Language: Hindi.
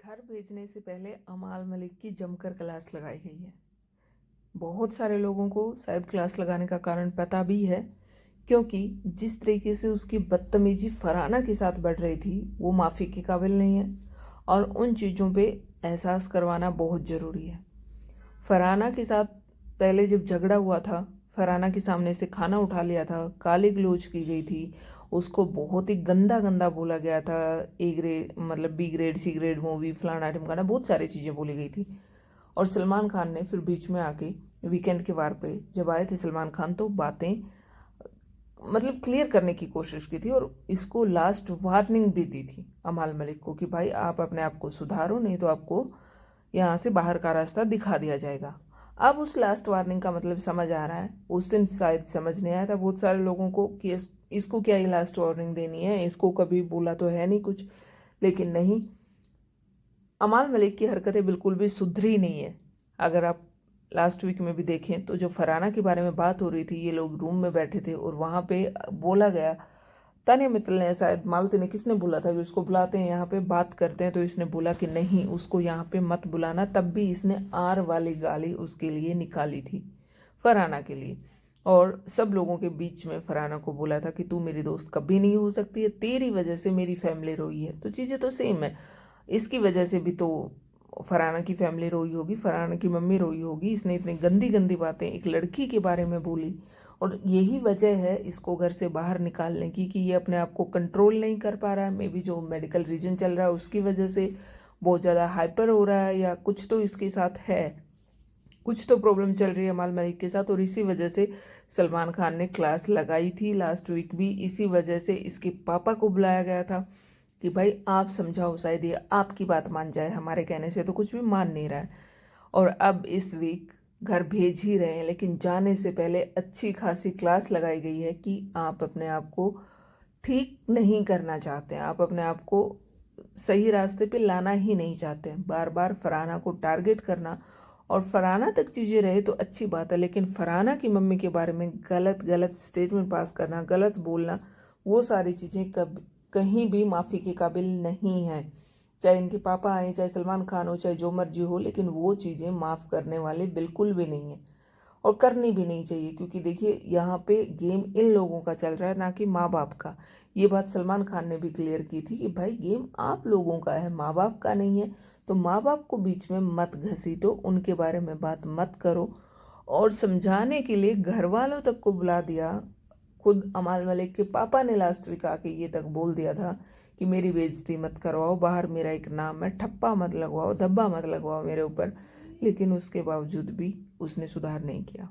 घर भेजने से पहले अमाल मलिक की जमकर क्लास लगाई गई है। बहुत सारे लोगों को शायद क्लास लगाने का कारण पता भी है, क्योंकि जिस तरीके से उसकी बदतमीजी फरहाना के साथ बढ़ रही थी वो माफ़ी के काबिल नहीं है, और उन चीज़ों पे एहसास करवाना बहुत ज़रूरी है। फरहाना के साथ पहले जब झगड़ा हुआ था, फरहाना के सामने से खाना उठा लिया था, गाली गलौज की गई थी, उसको बहुत ही गंदा गंदा बोला गया था। ए ग्रेड मतलब B grade, C grade movie, फलाना ढिमकाना, बहुत सारी चीज़ें बोली गई थी। और सलमान खान ने फिर बीच में आके वीकेंड के वार पे जब आए थे सलमान खान, तो बातें मतलब क्लियर करने की कोशिश की थी, और इसको लास्ट वार्निंग भी दी थी अमाल मलिक को कि भाई आप अपने आप को सुधारो, नहीं तो आपको यहाँ से बाहर का रास्ता दिखा दिया जाएगा। अब उस लास्ट वार्निंग का मतलब समझ आ रहा है। उस दिन शायद समझ नहीं आया था बहुत सारे लोगों को कि इसको क्या ये लास्ट वार्निंग देनी है, इसको कभी बोला तो है नहीं कुछ। लेकिन नहीं, अमाल मलिक की हरकतें बिल्कुल भी सुधरी नहीं है। अगर आप लास्ट वीक में भी देखें तो जो फरहाना के बारे में बात हो रही थी, ये लोग रूम में बैठे थे और वहाँ पे बोला गया, तानिया मित्तल ने, शायद मालती ने, किसने बोला था कि उसको बुलाते हैं यहाँ पे बात करते हैं, तो इसने बोला कि नहीं उसको यहाँ पे मत बुलाना। तब भी इसने आर वाली गाली उसके लिए निकाली थी, फरहाना के लिए। और सब लोगों के बीच में फरहाना को बोला था कि तू मेरी दोस्त कभी नहीं हो सकती है, तेरी वजह से मेरी फैमिली रोई है। तो चीज़ें तो सेम है, इसकी वजह से भी तो फरहाना की फैमिली रोई होगी, फरहाना की मम्मी रोई होगी। इसने इतनी गंदी गंदी बातें एक लड़की के बारे में बोली, और यही वजह है इसको घर से बाहर निकालने की कि ये अपने आप को कंट्रोल नहीं कर पा रहा है। मे बी जो मेडिकल रीजन चल रहा है उसकी वजह से बहुत ज़्यादा हाइपर हो रहा है, या कुछ तो इसके साथ है, कुछ तो प्रॉब्लम चल रही है अमाल मलिक के साथ। और इसी वजह से सलमान खान ने क्लास लगाई थी लास्ट वीक भी। इसी वजह से इसके पापा को बुलाया गया था कि भाई आप समझाओ, शायद ये आपकी बात मान जाए, हमारे कहने से तो कुछ भी मान नहीं रहा है। और अब इस वीक घर भेज ही रहे हैं, लेकिन जाने से पहले अच्छी खासी क्लास लगाई गई है कि आप अपने आप को ठीक नहीं करना चाहते हैं, आप अपने आप को सही रास्ते पे लाना ही नहीं चाहते हैं। बार बार फरहाना को टारगेट करना और फरहाना तक चीज़ें रहे तो अच्छी बात है, लेकिन फरहाना की मम्मी के बारे में गलत गलत स्टेटमेंट पास करना, गलत बोलना, वो सारी चीज़ें कहीं भी माफ़ी के काबिल नहीं है। चाहे इनके पापा आए, चाहे सलमान खान हो, चाहे जो मर्जी हो, लेकिन वो चीज़ें माफ़ करने वाले बिल्कुल भी नहीं है, और करनी भी नहीं चाहिए। क्योंकि देखिए यहाँ पे गेम इन लोगों का चल रहा है, ना कि माँ बाप का। ये बात सलमान खान ने भी क्लियर की थी कि भाई गेम आप लोगों का है, माँ बाप का नहीं है। तो माँ बाप को बीच में मत घसीटो, उनके बारे में बात मत करो। और समझाने के लिए घर वालों तक को बुला दिया। खुद अमाल मलिक के पापा ने लास्ट वीक आके ये तक बोल दिया था कि मेरी बेइज्जती मत करवाओ, बाहर मेरा एक नाम है, ठप्पा मत लगवाओ, धब्बा मत लगवाओ मेरे ऊपर। लेकिन उसके बावजूद भी उसने सुधार नहीं किया।